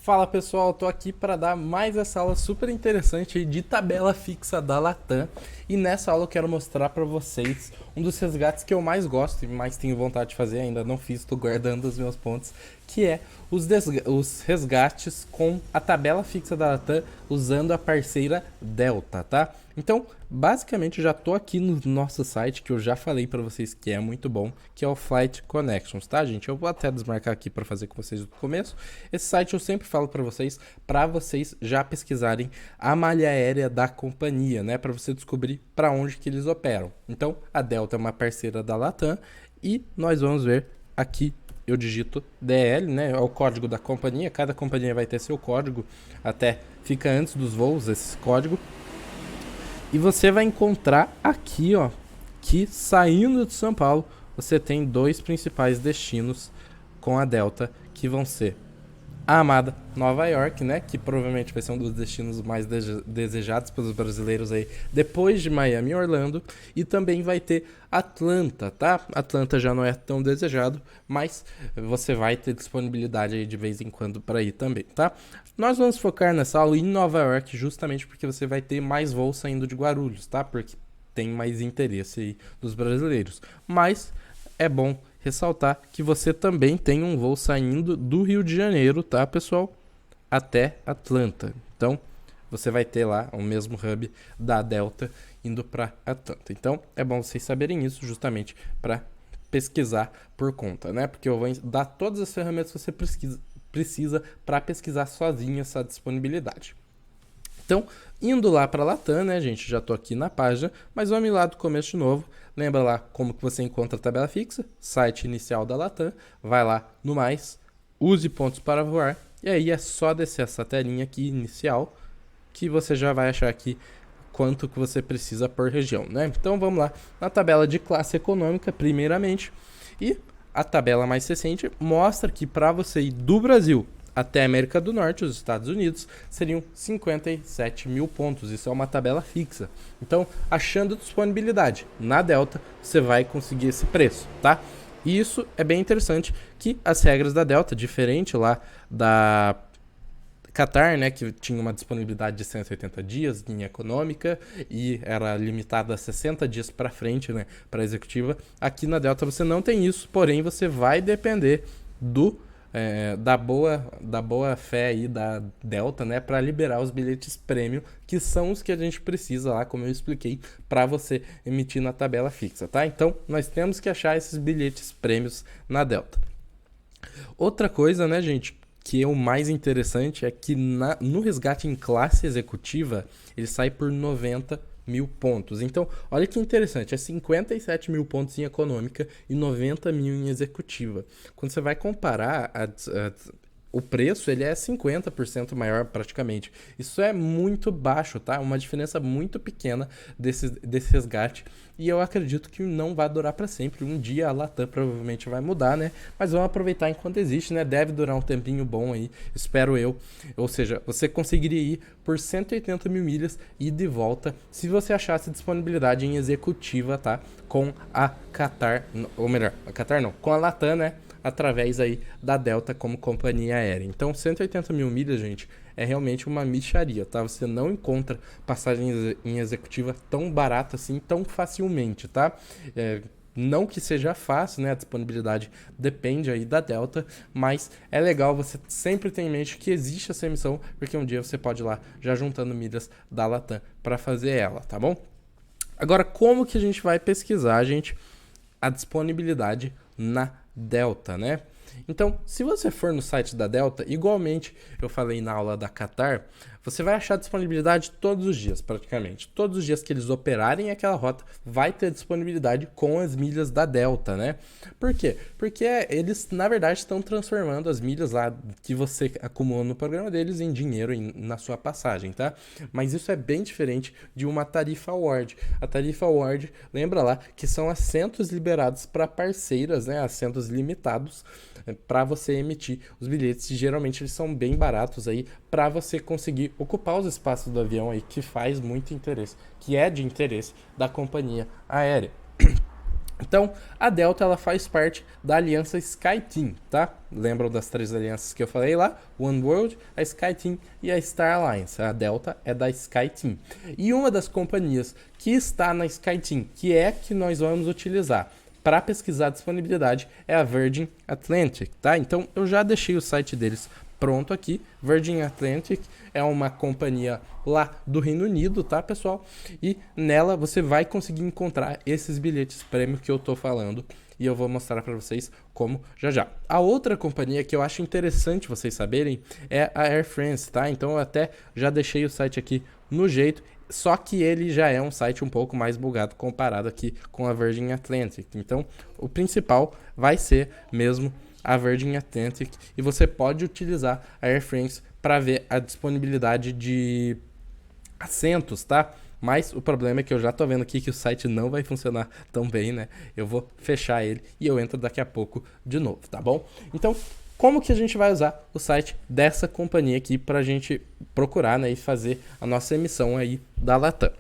Fala pessoal, tô aqui para dar mais essa aula super interessante aí de tabela fixa da Latam. E nessa aula eu quero mostrar para vocês um dos resgates que eu mais gosto e mais tenho vontade de fazer, ainda não fiz, tô guardando os meus pontos, que é os resgates com a tabela fixa da Latam usando a parceira Delta, tá? Então, basicamente, eu já tô aqui no nosso site, que eu já falei para vocês que é muito bom, que é o Flight Connections, tá, gente? Eu vou até desmarcar aqui para fazer com vocês do começo. Esse site eu sempre falo para vocês já pesquisarem a malha aérea da companhia, né? Para você descobrir para onde que eles operam. Então, a Delta é uma parceira da Latam e nós vamos ver aqui. Eu digito DL, né? É o código da companhia. Cada companhia vai ter seu código, até fica antes dos voos esse código. E você vai encontrar aqui, ó, que saindo de São Paulo, você tem dois principais destinos com a Delta, que vão ser a amada Nova York, né, que provavelmente vai ser um dos destinos mais desejados pelos brasileiros aí, depois de Miami e Orlando, e também vai ter Atlanta, tá? Atlanta já não é tão desejado, mas você vai ter disponibilidade aí de vez em quando para ir também, tá? Nós vamos focar nessa aula em Nova York justamente porque você vai ter mais voos saindo de Guarulhos, tá? Porque tem mais interesse aí dos brasileiros. Mas é bom ressaltar que você também tem um voo saindo do Rio de Janeiro, tá, pessoal? Até Atlanta. Então, você vai ter lá o mesmo hub da Delta indo para Atlanta. Então, é bom vocês saberem isso justamente para pesquisar por conta, né? Porque eu vou dar todas as ferramentas que você precisa para pesquisar sozinho essa disponibilidade. Então, indo lá para a Latam, né, gente? Já estou aqui na página, mas vamos lá do começo de novo. Lembra lá como que você encontra a tabela fixa, site inicial da Latam, vai lá no mais, use pontos para voar, e aí é só descer essa telinha aqui inicial, que você já vai achar aqui quanto que você precisa por região, né? Então vamos lá na tabela de classe econômica, primeiramente, e a tabela mais recente mostra que para você ir do Brasil até a América do Norte, os Estados Unidos, seriam 57 mil pontos. Isso é uma tabela fixa. Então, achando disponibilidade na Delta, você vai conseguir esse preço, tá? E isso é bem interessante, que as regras da Delta, diferente lá da Qatar, né, que tinha uma disponibilidade de 180 dias em econômica e era limitada a 60 dias para frente, né, para a executiva. Aqui na Delta você não tem isso, porém você vai depender da boa fé aí da Delta, né, para liberar os bilhetes prêmio, que são os que a gente precisa lá, como eu expliquei, para você emitir na tabela fixa, tá? Então, nós temos que achar esses bilhetes prêmios na Delta. Outra coisa, né, gente, que é o mais interessante é que no resgate em classe executiva, ele sai por 90 mil pontos. Então, olha que interessante, é 57 mil pontos em econômica e 90 mil em executiva. Quando você vai comparar o preço, ele é 50% maior praticamente. Isso é muito baixo, tá? Uma diferença muito pequena desse resgate. E eu acredito que não vai durar para sempre. Um dia a Latam provavelmente vai mudar, né? Mas vamos aproveitar enquanto existe, né? Deve durar um tempinho bom aí, espero eu. Ou seja, você conseguiria ir por 180 mil milhas e de volta, se você achasse disponibilidade em executiva, tá? Com a Qatar, ou melhor, a Qatar não, com a Latam, né? Através aí da Delta como companhia aérea. Então, 180 mil milhas, gente, é realmente uma mixaria, tá? Você não encontra passagem em executiva tão barata assim, tão facilmente, tá? Não que seja fácil, né? A disponibilidade depende aí da Delta, mas é legal você sempre ter em mente que existe essa emissão, porque um dia você pode ir lá já juntando milhas da Latam para fazer ela, tá bom? Agora, como que a gente vai pesquisar, gente, a disponibilidade na Delta, né? Então, se você for no site da Delta, igualmente eu falei na aula da Qatar, você vai achar disponibilidade todos os dias, praticamente. Todos os dias que eles operarem aquela rota, vai ter disponibilidade com as milhas da Delta, né? Por quê? Porque eles, na verdade, estão transformando as milhas lá que você acumulou no programa deles em dinheiro na sua passagem, tá? Mas isso é bem diferente de uma tarifa award. A tarifa award, lembra lá, que são assentos liberados para parceiras, né? Assentos limitados para você emitir os bilhetes. E geralmente eles são bem baratos aí para você conseguir ocupar os espaços do avião aí, que faz muito interesse, que é de interesse da companhia aérea. Então, a Delta ela faz parte da aliança SkyTeam, tá? Lembram das 3 alianças que eu falei lá? OneWorld, a SkyTeam e a Star Alliance. A Delta é da SkyTeam. E uma das companhias que está na SkyTeam, que nós vamos utilizar para pesquisar a disponibilidade, é a Virgin Atlantic, tá? Então, eu já deixei o site deles pronto aqui. Virgin Atlantic é uma companhia lá do Reino Unido, tá, pessoal? E nela você vai conseguir encontrar esses bilhetes prêmio que eu tô falando e eu vou mostrar para vocês como já já. A outra companhia que eu acho interessante vocês saberem é a Air France, tá? Então eu até já deixei o site aqui no jeito, só que ele já é um site um pouco mais bugado comparado aqui com a Virgin Atlantic. Então, o principal vai ser mesmo a Virgin Atlantic e você pode utilizar a Air France para ver a disponibilidade de assentos, tá? Mas o problema é que eu já tô vendo aqui que o site não vai funcionar tão bem, né? Eu vou fechar ele e eu entro daqui a pouco de novo, tá bom? Então, como que a gente vai usar o site dessa companhia aqui para a gente procurar, né, e fazer a nossa emissão aí da Latam?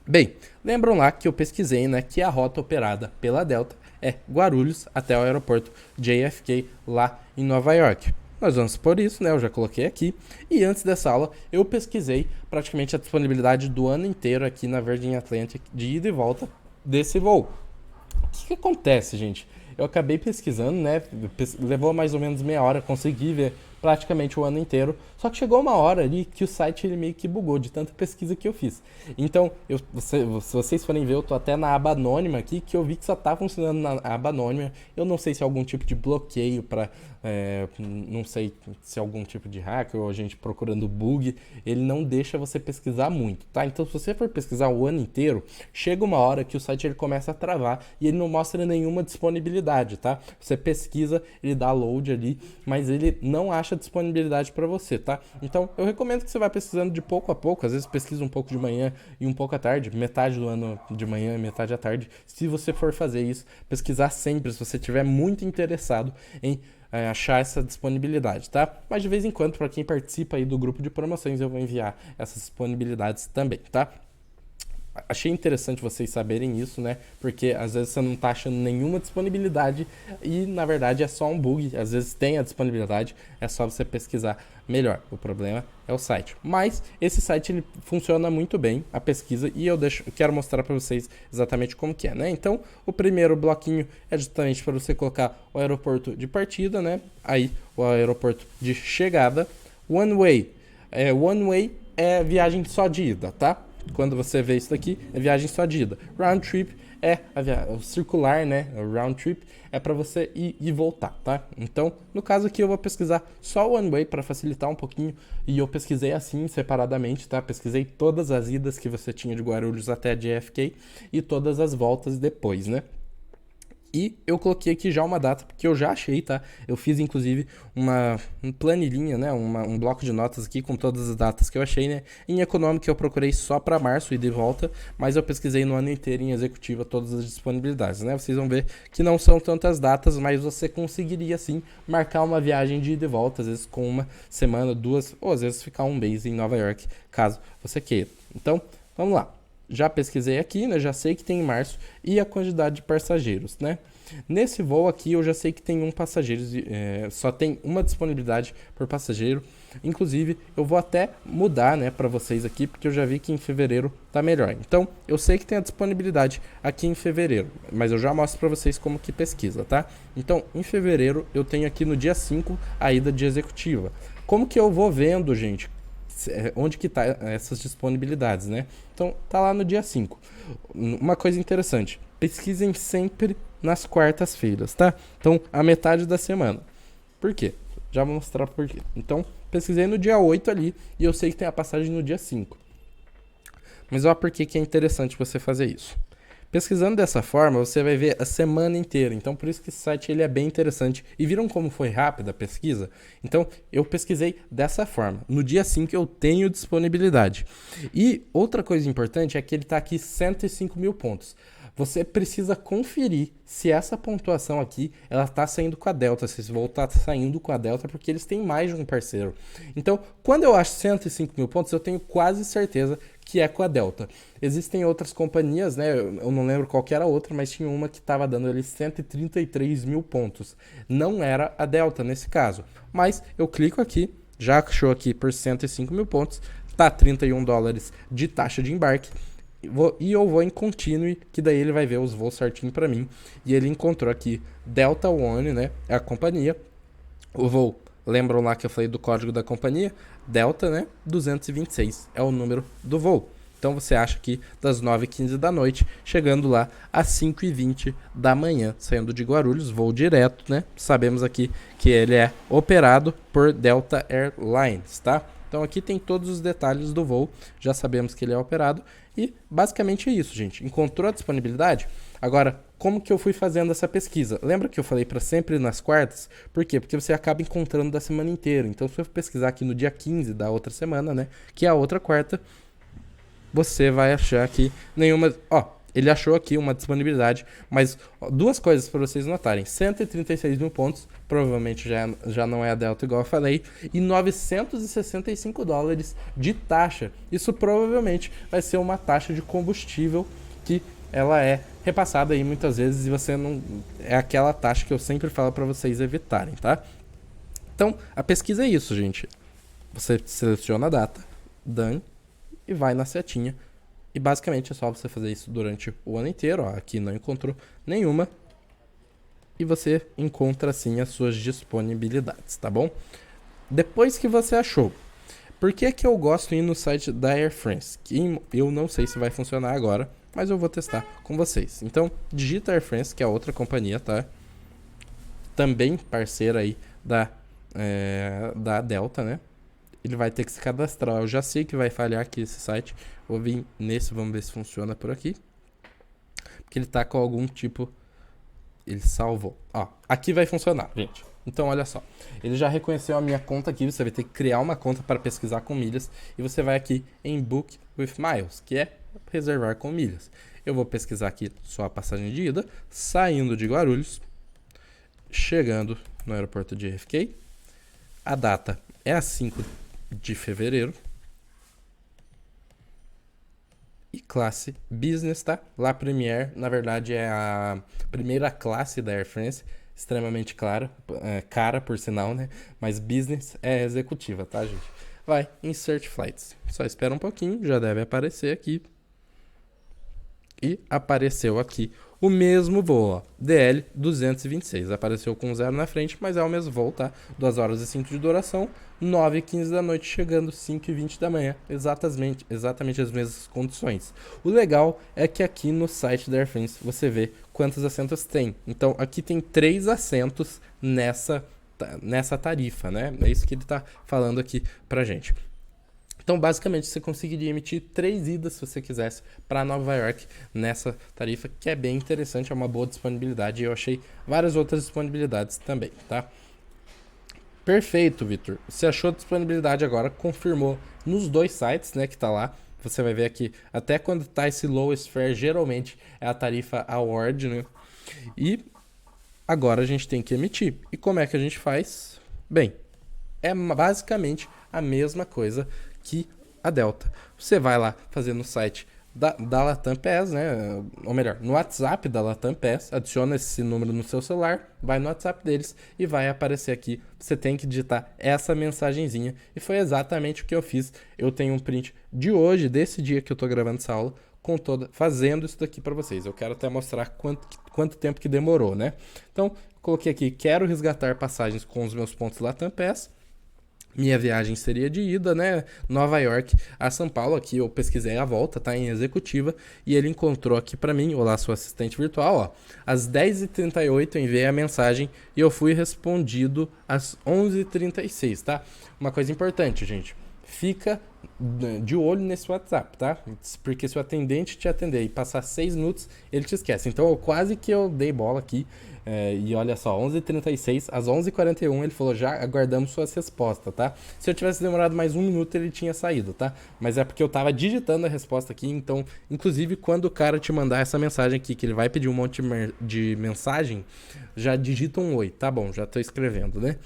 Bem, lembram lá que eu pesquisei, né, que a rota operada pela Delta é Guarulhos até o aeroporto JFK lá em Nova York. Nós vamos por isso, né? Eu já coloquei aqui. E antes dessa aula, eu pesquisei praticamente a disponibilidade do ano inteiro aqui na Virgin Atlantic de ida e volta desse voo. O que acontece, gente? Eu acabei pesquisando, né? Levou mais ou menos meia hora, consegui ver praticamente o ano inteiro. Só que chegou uma hora ali que o site ele meio que bugou de tanta pesquisa que eu fiz. Então, se vocês forem ver, eu tô até na aba anônima aqui, que eu vi que só tá funcionando na aba anônima. Eu não sei se é algum tipo de bloqueio para, não sei se é algum tipo de hack ou a gente procurando bug, ele não deixa você pesquisar muito, tá? Então, se você for pesquisar o ano inteiro, chega uma hora que o site ele começa a travar e ele não mostra nenhuma disponibilidade, tá? Você pesquisa, ele dá load ali, mas ele não acha disponibilidade para você, tá? Então, eu recomendo que você vá pesquisando de pouco a pouco, às vezes pesquisa um pouco de manhã e um pouco à tarde, metade do ano de manhã e metade à tarde. Se você for fazer isso, pesquisar sempre, se você estiver muito interessado em achar essa disponibilidade, tá? Mas de vez em quando, para quem participa aí do grupo de promoções, eu vou enviar essas disponibilidades também, tá? Achei interessante vocês saberem isso, né? Porque às vezes você não tá achando nenhuma disponibilidade e na verdade é só um bug. Às vezes tem a disponibilidade, é só você pesquisar melhor. O problema é o site. Mas esse site ele funciona muito bem, a pesquisa, e eu quero mostrar para vocês exatamente como que é, né? Então, o primeiro bloquinho é justamente para você colocar o aeroporto de partida, né? Aí o aeroporto de chegada. One way. One way é viagem só de ida, tá? Quando você vê isso daqui, é viagem só de ida. Round trip é o circular, né? O round trip é para você ir e voltar, tá? Então, no caso aqui, eu vou pesquisar só o one way para facilitar um pouquinho. E eu pesquisei assim, separadamente, tá? Pesquisei todas as idas que você tinha de Guarulhos até JFK e todas as voltas depois, né? E eu coloquei aqui já uma data, porque eu já achei, tá? Eu fiz, inclusive, uma planilhinha, né? Um bloco de notas aqui com todas as datas que eu achei, né? Em econômico eu procurei só para março e de volta, mas eu pesquisei no ano inteiro em executiva todas as disponibilidades, né? Vocês vão ver que não são tantas datas, mas você conseguiria, sim, marcar uma viagem de ida e volta, às vezes com uma semana, duas, ou às vezes ficar um mês em Nova York, caso você queira. Então, vamos lá. Já pesquisei aqui, né? Já sei que tem em março e a quantidade de passageiros, né? Nesse voo aqui eu já sei que tem um passageiro, só tem uma disponibilidade por passageiro. Inclusive eu vou até mudar, né, para vocês aqui, porque eu já vi que em fevereiro tá melhor. Então eu sei que tem a disponibilidade aqui em fevereiro, mas eu já mostro para vocês como que pesquisa, tá? Então em fevereiro eu tenho aqui no dia 5 a ida de executiva. Como que eu vou vendo, gente? Onde que tá essas disponibilidades, né? Então tá lá no dia 5. Uma coisa interessante, pesquisem sempre nas quartas-feiras, tá? Então a metade da semana. Por quê? Já vou mostrar por quê. Então pesquisei no dia 8 ali e eu sei que tem a passagem no dia 5. Mas olha por que é interessante você fazer isso. Pesquisando dessa forma, você vai ver a semana inteira. Então, por isso que esse site ele é bem interessante. E viram como foi rápida a pesquisa? Então, eu pesquisei dessa forma. No dia 5 eu tenho disponibilidade. E outra coisa importante é que ele está aqui 105 mil pontos. Você precisa conferir se essa pontuação aqui ela está saindo com a Delta, se esse voo está saindo com a Delta, porque eles têm mais de um parceiro. Então, quando eu acho 105 mil pontos, eu tenho quase certeza que é com a Delta. Existem outras companhias, né? Eu não lembro qual que era a outra, mas tinha uma que estava dando ali 133 mil pontos. Não era a Delta nesse caso. Mas eu clico aqui, já achou aqui por 105 mil pontos, tá 31 dólares de taxa de embarque. E eu vou em Continue, que daí ele vai ver os voos certinho para mim. E ele encontrou aqui Delta One, né? É a companhia. O voo, lembram lá que eu falei do código da companhia? Delta, né? 226 é o número do voo. Então você acha que das 9h15 da noite, chegando lá às 5h20 da manhã, saindo de Guarulhos, voo direto, né? Sabemos aqui que ele é operado por Delta Airlines, tá? Então aqui tem todos os detalhes do voo, já sabemos que ele é operado e basicamente é isso, gente. Encontrou a disponibilidade? Agora, como que eu fui fazendo essa pesquisa? Lembra que eu falei para sempre nas quartas? Por quê? Porque você acaba encontrando da semana inteira. Então se eu pesquisar aqui no dia 15 da outra semana, né, que é a outra quarta, você vai achar aqui nenhuma... ele achou aqui uma disponibilidade, mas duas coisas para vocês notarem. 136 mil pontos, provavelmente já não é a Delta igual eu falei, e 965 dólares de taxa. Isso provavelmente vai ser uma taxa de combustível que ela é repassada aí muitas vezes e você não... É aquela taxa que eu sempre falo para vocês evitarem, tá? Então, a pesquisa é isso, gente. Você seleciona a data, done, e vai na setinha. E basicamente é só você fazer isso durante o ano inteiro. Aqui não encontrou nenhuma. E você encontra assim as suas disponibilidades, tá bom? Depois que você achou, por que eu gosto de ir no site da Air France? Que eu não sei se vai funcionar agora, mas eu vou testar com vocês. Então, digita Air France, que é outra companhia, tá? Também parceira aí da Delta, né? Ele vai ter que se cadastrar. Eu já sei que vai falhar aqui esse site. Vou vir nesse, vamos ver se funciona por aqui. Porque ele tá com algum tipo... Ele salvou. Aqui vai funcionar, gente. Então, olha só. Ele já reconheceu a minha conta aqui. Você vai ter que criar uma conta para pesquisar com milhas. E você vai aqui em Book with Miles, que é reservar com milhas. Eu vou pesquisar aqui só a passagem de ida. Saindo de Guarulhos. Chegando no aeroporto de RFK. A data é a 5 de fevereiro. E classe Business, tá? La Première, na verdade, é a primeira classe da Air France. Extremamente cara, por sinal, né? Mas Business é executiva, tá, gente? Vai, Insert Flights. Só espera um pouquinho, já deve aparecer aqui. E apareceu aqui o mesmo voo, ó, DL 226. Apareceu com 0 na frente, mas é o mesmo voo, tá? 2 horas e 5 de duração, 9h15 da noite, chegando 5h20 da manhã. Exatamente as mesmas condições. O legal é que aqui no site da Air France você vê quantos assentos tem. Então aqui tem 3 assentos nessa tarifa, né? É isso que ele tá falando aqui pra gente. Então, basicamente, você conseguiria emitir 3 idas, se você quisesse, para Nova York nessa tarifa, que é bem interessante, é uma boa disponibilidade. E eu achei várias outras disponibilidades também, tá? Perfeito, Vitor. Você achou a disponibilidade agora, confirmou nos 2 sites, né, que tá lá. Você vai ver aqui, até quando tá esse lowest fare, geralmente é a tarifa Award, né? E agora a gente tem que emitir. E como é que a gente faz? Bem, é basicamente a mesma coisa que a Delta. Você vai lá fazer no site da Latam Pass, né? Ou melhor, no WhatsApp da Latam Pass, adiciona esse número no seu celular, vai no WhatsApp deles e vai aparecer aqui. Você tem que digitar essa mensagenzinha. E foi exatamente o que eu fiz. Eu tenho um print de hoje, desse dia que eu tô gravando essa aula, fazendo isso daqui para vocês. Eu quero até mostrar quanto tempo que demorou, né? Então, coloquei aqui, quero resgatar passagens com os meus pontos Latam Pass. Minha viagem seria de ida, né? Nova York a São Paulo. Aqui eu pesquisei a volta, tá em executiva. E ele encontrou aqui pra mim, olá, sua assistente virtual, ó. Às 10h38 eu enviei a mensagem e eu fui respondido às 11h36, tá? Uma coisa importante, gente. Fica de olho nesse WhatsApp, tá? Porque se o atendente te atender e passar 6 minutos, ele te esquece. Então, quase que eu dei bola aqui. E olha só, 11h36, às 11h41 ele falou, já aguardamos suas respostas, tá? Se eu tivesse demorado mais 1 minuto, ele tinha saído, tá? Mas é porque eu tava digitando a resposta aqui, então, inclusive, quando o cara te mandar essa mensagem aqui, que ele vai pedir um monte de mensagem, já digita um oi, tá bom, já tô escrevendo, né?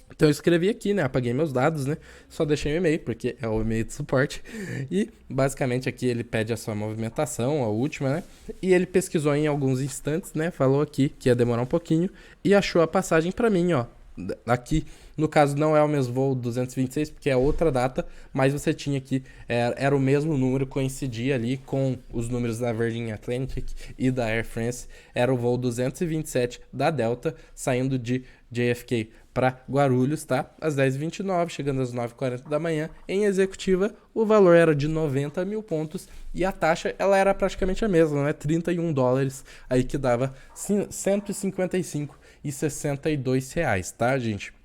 Então eu escrevi aqui, né? Apaguei meus dados, né? Só deixei o e-mail, porque é o e-mail de suporte. E basicamente aqui ele pede a sua movimentação, a última, né? E ele pesquisou em alguns instantes, né? Falou aqui que ia demorar um pouquinho e achou a passagem para mim, ó. Aqui, no caso, não é o mesmo voo 226, porque é outra data, mas você tinha aqui, era o mesmo número, coincidia ali com os números da Virgin Atlantic e da Air France. Era o voo 227 da Delta, saindo de JFK para Guarulhos, tá? Às 10h29, chegando às 9h40 da manhã. Em executiva, o valor era de 90 mil pontos e a taxa ela era praticamente a mesma, né? $31, aí que dava 155,62 reais, tá, gente?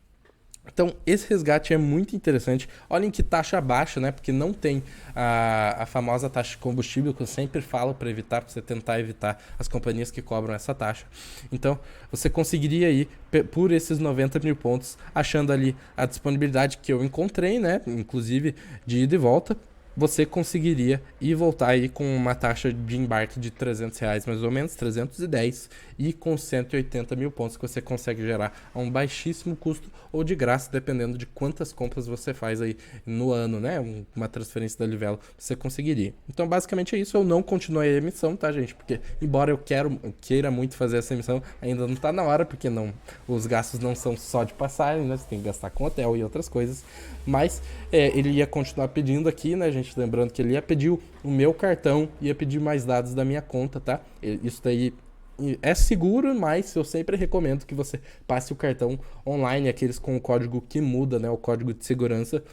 Então, esse resgate é muito interessante. Olhem que taxa baixa, né? Porque não tem a famosa taxa de combustível que eu sempre falo para evitar, para você tentar evitar as companhias que cobram essa taxa. Então, você conseguiria ir por esses 90 mil pontos, achando ali a disponibilidade que eu encontrei, né? Inclusive de ida e volta. Você conseguiria ir voltar aí com uma taxa de embarque de R$ 300 mais ou menos, 310, e com 180 mil pontos que você consegue gerar a um baixíssimo custo ou de graça, dependendo de quantas compras você faz aí no ano, né? Uma transferência da Livelo você conseguiria. Então, basicamente é isso. Eu não continuei a emissão, tá, gente? Porque, embora eu queira muito fazer essa emissão, ainda não tá na hora, porque os gastos não são só de passagem, né? Você tem que gastar com hotel e outras coisas. Mas ele ia continuar pedindo aqui, né, gente? Lembrando que ele ia pedir o meu cartão, ia pedir mais dados da minha conta, tá? Isso daí é seguro, mas eu sempre recomendo que você passe o cartão online, aqueles com o código que muda, né? O código de segurança.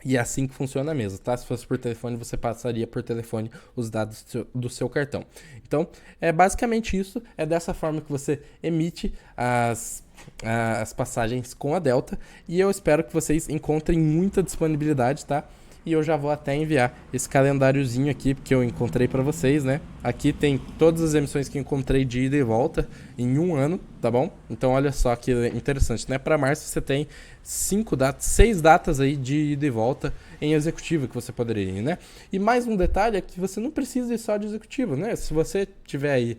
E é assim que funciona mesmo, tá? Se fosse por telefone, você passaria por telefone os dados do seu cartão. Então, é basicamente isso. É dessa forma que você emite as passagens com a Delta. E eu espero que vocês encontrem muita disponibilidade, tá? E eu já vou até enviar esse calendáriozinho aqui que eu encontrei para vocês, né? Aqui tem todas as emissões que eu encontrei de ida e volta em um ano, tá bom? Então olha só que interessante, né? Para março você tem 6 datas aí de ida e volta em executiva que você poderia ir, né? E mais um detalhe é que você não precisa ir só de executiva, né? Se você tiver aí,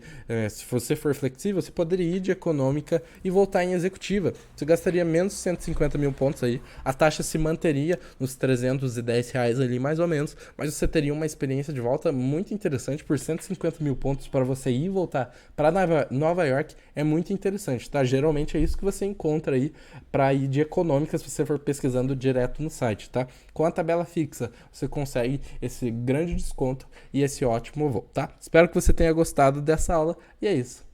se você for flexível, você poderia ir de econômica e voltar em executiva. Você gastaria menos de 150 mil pontos aí. A taxa se manteria nos R$ 310 ali, mais ou menos, mas você teria uma experiência de volta muito interessante por 150 mil pontos para você ir e voltar para Nova York. É muito interessante, tá? Geralmente é isso que você encontra aí para ir de econômica se você for pesquisando direto no site, tá? Com a tabela fixa, você consegue esse grande desconto e esse ótimo voo, tá? Espero que você tenha gostado dessa aula e é isso.